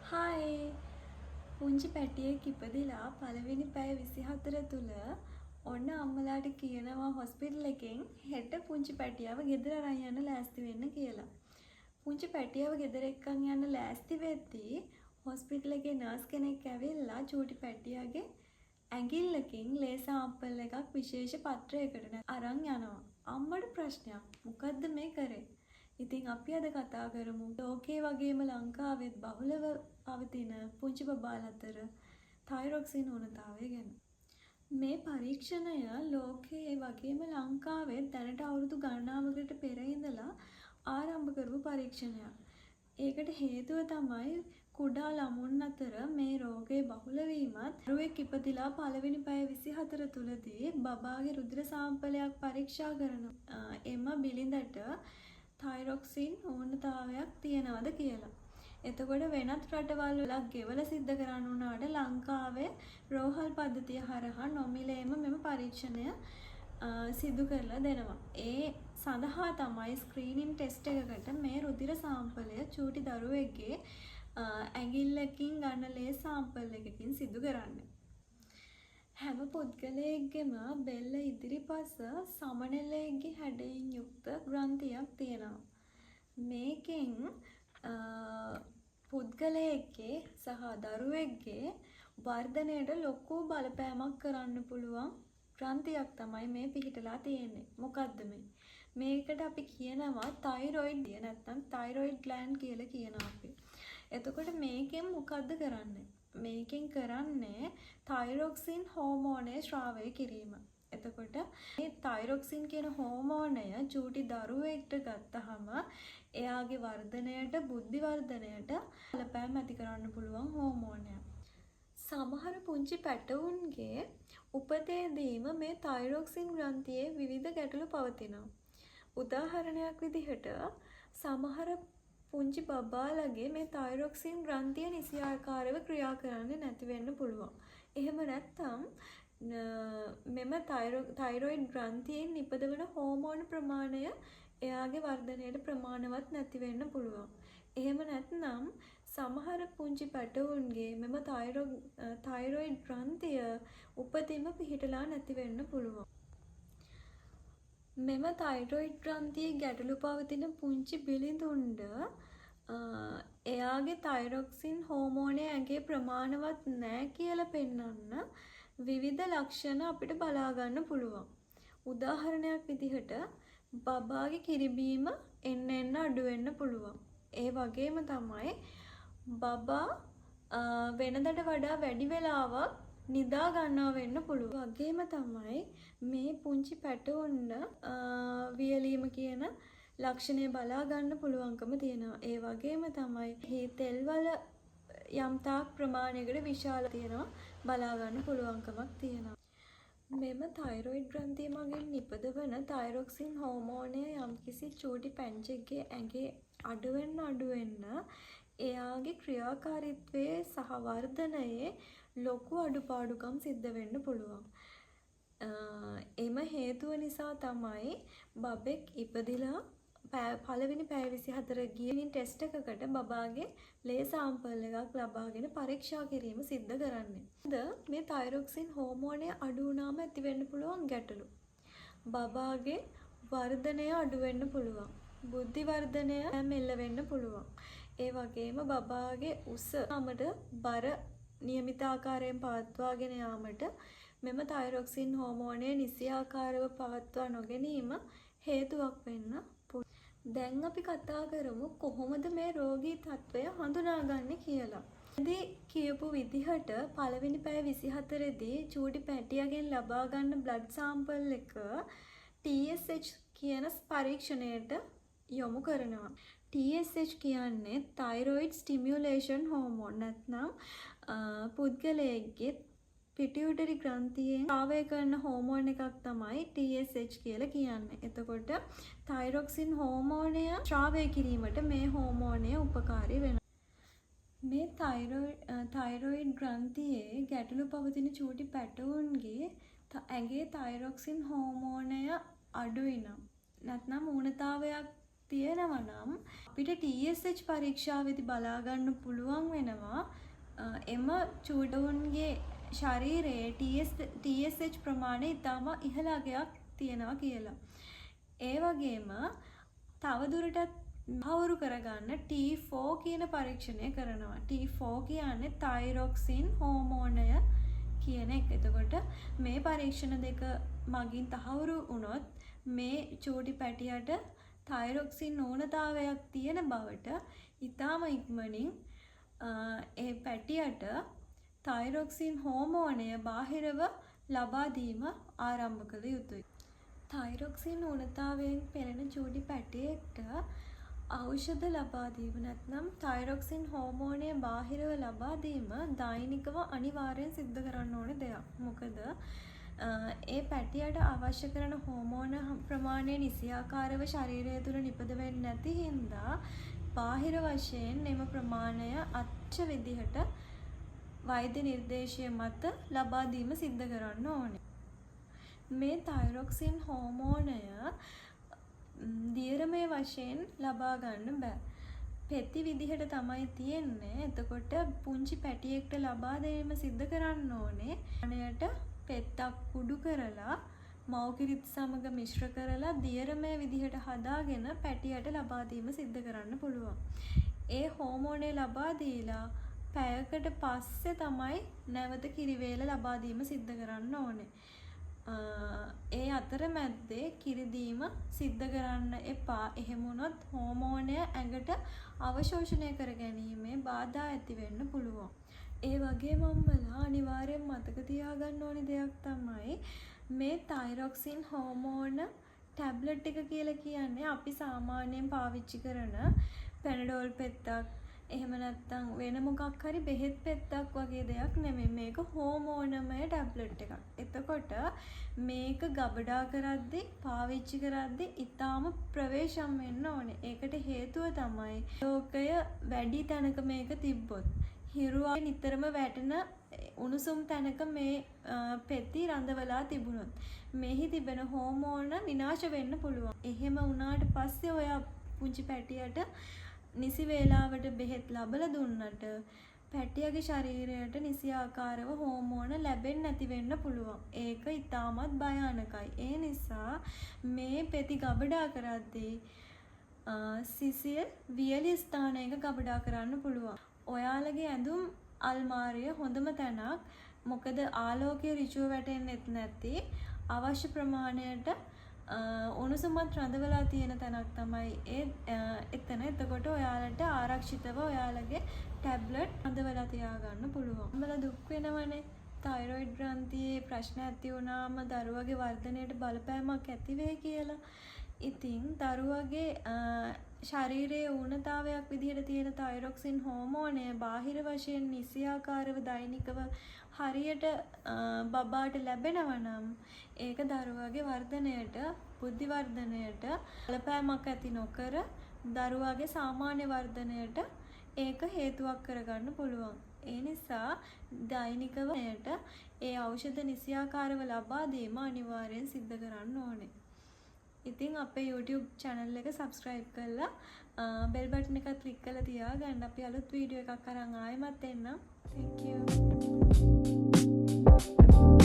Hi පුංචි පැටියෙක් ඉපදිලා පළවෙනි පැය 24 තුල ඔන්න අම්මලාට කියනවා හොස්පිටල් එකෙන් හෙට පුංචි පැටියාව ගෙදර අරන් යන්න ලෑස්ති වෙන්න කියලා. පුංචි පැටියාව ගෙදර එක්කන් යන්න ලෑස්ති වෙද්දී හොස්පිටල් එකේ නර්ස් කෙනෙක් ඇවිල්ලා චූටි පැටියාගේ ඇඟිල්ලකින් ලේ සාම්පල් එකක් විශේෂ පත්‍රයකට අරන් යනවා. අම්මට ප්‍රශ්නයක්. මොකද්ද මේ කරේ? ඉතින් අපි අද කතා කරමු ලෝකයේ වගේම ලංකාවෙත් බහුලව පවතින පුංචි බබාලා අතර තයිරොක්සින් ඌනතාවය ගැන. මේ පරීක්ෂණය ලෝකයේ වගේම ලංකාවෙත් දැනට අවුරුදු ගණනාවකට පෙර ඉඳලා ආරම්භ කරපු පරීක්ෂණයක්. ඒකට හේතුව තමයි කුඩා ළමුන් අතර මේ රෝගේ බහුල වීමත් දරුවෙක් ඉපදිලා පළවෙනි පැය 24 තුලදී බබාගේ රුධිර සාම්පලයක් පරීක්ෂා කරන එම බිලිඳට තයිරොක්සින් ඌනතාවයක් තියෙනවද කියලා. එතකොට වෙනත් රටවල් වල ගෙවල සිද්ධ කරන්න උනාට ලංකාවේ රෝහල් පද්ධතිය හරහා නොමිලේම මෙම පරීක්ෂණය සිදු කරලා දෙනවා. ඒ සඳහා තමයි ස්ක්‍රීනින් ටෙස්ට් එකකට මේ රුධිර සාම්පලය චූටි දරුවෙක්ගේ ඇඟිල්ලකින් ගන්න ලේ සාම්පල් එකකින් සිදු කරන්නේ. හැම පුද්ගලයෙක්ගෙම බෙල්ල ඉදිරිපස සමනලයේගේ හැඩයෙන් යුක්ත ග්‍රන්ථියක් තියෙනවා. මේකෙන් පුද්ගලයෙක්ගේ සහ දරුවෙක්ගේ වර්ධනයට ලොකු බලපෑමක් කරන්න පුළුවන් ග්‍රන්ථියක් තමයි මේ පිහිටලා තියෙන්නේ. මොකද්ද මේ? මේකට අපි කියනවා තයිරොයිඩ් නැත්නම් තයිරොයිඩ් ග්ලෑන්ඩ් කියලා කියනවා අපි. එතකොට මේකෙන් මොකද්ද කරන්නේ? මේකෙන් කරන්නේ තයිරොක්සින් හෝමෝනය ශ්‍රාවය කිරීම. එතකොට මේ තයිරොක්සින් කියන හෝමෝනය චූටි දරුවෙක්ට ගත්තහම එයාගේ වර්ධනයට බුද්ධි වර්ධනයට බලපෑම් ඇති කරන්න පුළුවන් හෝමෝනයක්. සමහර පුංචි පැටවුන්ගේ උපතේදීම මේ තයිරොක්සින් ග්‍රන්ථියේ විවිධ ගැටලු පවතිනවා. උදාහරණයක් විදිහට සමහර පුංචි බබාලගේ මේ තයිරොක්සින් ග්‍රන්ථිය නිසියාකාරව ක්‍රියා කරන්නේ නැති වෙන්න පුළුවන්. එහෙම නැත්නම් මෙම තයිරොයිඩ් ග්‍රන්ථියෙන් නිපදවන හෝමෝන ප්‍රමාණය එයාගේ වර්ධනයට ප්‍රමාණවත් නැති වෙන්න පුළුවන්. එහෙම නැත්නම් සමහර පුංචි පැටවුන්ගේ මෙම තයිරොයිඩ් ග්‍රන්ථිය උපතින්ම පිහිටලා නැති වෙන්න පුළුවන්. මෙම තයිරොයිඩ් ග්‍රන්ථියේ ගැටලු පවතින පුංචි බිලිඳුන්ට එයාගේ තයිරොක්සින් හෝමෝනය ඇගේ ප්‍රමාණවත් නෑ කියලා පෙන්වන්න විවිධ ලක්ෂණ අපිට බලා ගන්න පුළුවන්. උදාහරණයක් විදිහට බබාගේ කිරිබීම එන්න අඩු වෙන්න පුළුවන්. ඒ වගේම තමයි බබා වෙනදට වඩා වැඩි වෙලාවක් නිදා ගන්නවා වෙන්න පුළුවන්. වගේම තමයි මේ පුංචි පැටවුන්න වියලීම කියන ලක්ෂණය බලා ගන්න පුළුවන්කම තියෙනවා. ඒ වගේම තමයි මේ තෙල්වල යම් තාක් ප්‍රමාණයකට විශාල තියෙනවා බලා ගන්න පුළුවන්කමක් තියෙනවා. මෙම තයිරොයිඩ් ග්‍රන්ථිය මගින් නිපදවන තයිරොක්සින් හෝමෝනය යම්කිසි චූටි පැංචෙක්ගේ ඇඟේ අඩු වෙන්න එයාගේ ක්‍රියාකාරීත්වයේ සහ වර්ධනයේ ලොකු අඩුපාඩුකම් සිද්ධ වෙන්න පුළුවන්. එම හේතුව නිසා තමයි බබෙක් ඉපදිලා පළවෙනි පැය 24 ගියමින් ටෙස්ට් එකකට බබාගේ ලේ සාම්පල් එකක් ලබාගෙන පරීක්ෂා කිරීම සිද්ධ කරන්නේ. මේ තයිරොක්සින් හෝමෝනය අඩු වුණාම ඇති වෙන්න පුළුවන් ගැටලු. බබාගේ වර්ධනය අඩු වෙන්න පුළුවන්. බුද්ධි වර්ධනය මෙල්ල වෙන්න පුළුවන්. ඒ වගේම බබාගේ උසමට බර නියමිත ආකාරයෙන් පවත්වාගෙන යාමට මෙම තයිරොක්සින් හෝමෝනය නිසියාකාරව පවත්වා නොගැනීම හේතුවක් වෙන්න පුළුවන්. දැන් අපි කතා කරමු කොහොමද මේ රෝගී තත්ත්වය හඳුනාගන්නේ කියලා. ඉතින් කියපු විදිහට පළවෙනි පැය 24 දී චූටි පැටියාගෙන් ලබා ගන්න බ්ලඩ් සාම්පල් එක TSH කියන පරීක්ෂණයට යොමු කරනවා. TSH කියන්නේ thyroid stimulation hormone නැත්නම් පුද්ගලයෙක්ගේ පිටියුටරි ග්‍රන්ථියෙන් ස්‍රාවය කරන හෝමෝන් එකක් තමයි TSH කියලා කියන්නේ. එතකොට තයිරොක්සින් හෝමෝනය ස්‍රාවය කිරීමට මේ හෝමෝනය උපකාරී වෙනවා. මේ තයිරොයිඩ් ග්‍රන්ථියේ ගැටලු පවතින චූටි පැටවුන්ගේ ඇඟේ තයිරොක්සින් හෝමෝනය අඩුයි නම් නැත්නම් ඌනතාවයක් තියෙනවා නම් අපිට TSH පරීක්ෂාවේදී බලා ගන්න පුළුවන් වෙනවා එම චූටවුන්ගේ ශරීරයේ TSH ප්‍රමාණය ඉතාම ඉහළ අගයක් තියෙනවා කියලා. ඒ වගේම තවදුරටත් තහවුරු කරගන්න T4 කියන පරීක්ෂණය කරනවා. T4 කියන්නේ තයිරොක්සින් හෝමෝනය කියන එක. එතකොට මේ පරීක්ෂණ දෙක මගින් තහවුරු වුණොත් මේ චූටි පැටියට තයිරොක්සින් ඌනතාවයක් තියෙන බවට ඉතාම ඉක්මනින් ඒ පැටියට තයිරොක්සින් හෝමෝනය බාහිරව ලබා දීම ආරම්භ කළ යුතුයි. තයිරොක්සින් ඌනතාවයෙන් පෙළෙන චූටි පැටියෙක්ට ඖෂධ ලබා දීම නැත්නම් තයිරොක්සින් හෝමෝනය බාහිරව ලබා දීම දෛනිකව අනිවාර්යෙන් සිද්ධ කරන්න ඕන දෙයක්. මොකද ඒ පැටියට අවශ්‍ය කරන හෝමෝන ප්‍රමාණය නිසියාකාරව ශරීරය තුළ නිපද වෙන්නේ නැති හින්දා බාහිර වශයෙන් එම ප්‍රමාණය අච්ච විදිහට වෛද්‍ය නිර්දේශය මත ලබා දීම සිද්ධ කරන්න ඕනේ. මේ තයිරොක්සින් හෝමෝනය දියරමය වශයෙන් ලබා ගන්න බෑ. පෙති විදිහට තමයි තියෙන්නේ. එතකොට පුංචි පැටියෙක්ට ලබා දීම සිද්ධ කරන්න ඕනේ. අනයට පෙත්තක් කුඩු කරලා මව්කිරිත් සමග මිශ්‍ර කරලා දියරමය විදිහට හදාගෙන පැටියට ලබා දීම සිද්ධ කරන්න පුළුවන්. ඒ හෝමෝනය ලබා දීලා පැයකට පස්සේ තමයි නැවත කිරිවේල ලබා දීම සිද්ධ කරන්න ඕනේ. ඒ අතරමැද්දේ කිරි දීම සිද්ධ කරන්න එපා. එහෙම වුණොත් හෝමෝනය ඇඟට අවශෝෂණය කර ගැනීමේ බාධා ඇති වෙන්න පුළුවන්. ඒ වගේම අම්මලා අනිවාර්යෙන් මතක තියාගන්න ඕනි දෙයක් තමයි මේ තයිරොක්සින් හෝමෝන ටැබ්ලට් එක කියලා කියන්නේ අපි සාමාන්‍යයෙන් පාවිච්චි කරන පැනඩෝල් පෙත්තක් එහෙම නැත්නම් වෙන මොකක් හරි බෙහෙත් පෙත්තක් වගේ දෙයක් නෙමෙයි. මේක හෝමෝනමය ටැබ්ලට් එකක්. එතකොට මේක ගබඩා කරද්දී පාවිච්චි කරද්දී ඊටාම ප්‍රවේශම් වෙන්න ඕනේ. ඒකට හේතුව තමයි ලෝකය වැඩි තැනක මේක තිබ්බොත් හිරුවා නිතරම වැටෙන උණුසුම් තැනක මේ පෙති රඳවලා තිබුණොත් මෙහි තිබෙන හෝමෝන විනාශ වෙන්න පුළුවන්. එහෙම වුණාට පස්සේ ඔය පුංචි පැටියට නිසි වේලාවට බෙහෙත් ලබලා දුන්නට පැටියගේ ශරීරයට නිසි ආකාරව හෝමෝන ලැබෙන්නේ නැති වෙන්න පුළුවන්. ඒක ඉතාමත් භයානකයි. ඒ නිසා මේ පෙති ගබඩා කරද්දී සිසිල් වියලි ස්ථානයක ගබඩා කරන්න පුළුවන්. ඔයාලගේ ඇඳුම් අල්මාරිය හොඳම තැනක්. මොකද ආලෝකයේ ඍජුව වැටෙන්නෙත් නැති අවශ්‍ය ප්‍රමාණයට උණුසුමත් රඳවලා තියෙන තැනක් තමයි එතන. එතකොට ඔයාලට ආරක්ෂිතව ඔයාලගේ ටැබ්ලට් රඳවලා තියාගන්න පුළුවන්. උඹලා දුක් වෙනවනේ. තයිරොයිඩ් ග්‍රන්ථියේ ප්‍රශ්න ඇති වුණාම දරුවගේ වර්ධනයට බලපෑමක් ඇති වෙයි කියලා. ඉතින් දරුවගේ ශරීරයේ ඌනතාවයක් විදිහට තියෙන තයිරොක්සින් හෝමෝනය බාහිර වශයෙන් නිසියාකාරව දෛනිකව හරියට බබාට ලැබෙනවා නම් ඒක දරුවගේ වර්ධනයට බුද්ධි වර්ධනයට බලපෑමක් ඇති නොකර දරුවගේ සාමාන්‍ය වර්ධනයට ඒක හේතුවක් කරගන්න පුළුවන්. ඒ නිසා දෛනිකව ඒ ඖෂධ නිසියාකාරව ලබා දීම අනිවාර්යෙන් සිද්ධ කරන්න ඕනේ. ඉතින් අපේ YouTube channel එක subscribe කරලා bell button එක click කරලා තියාගන්න. අපි අලුත් වීඩියෝ එකක් අරන් ආයෙමත් එන්නම්. Thank you.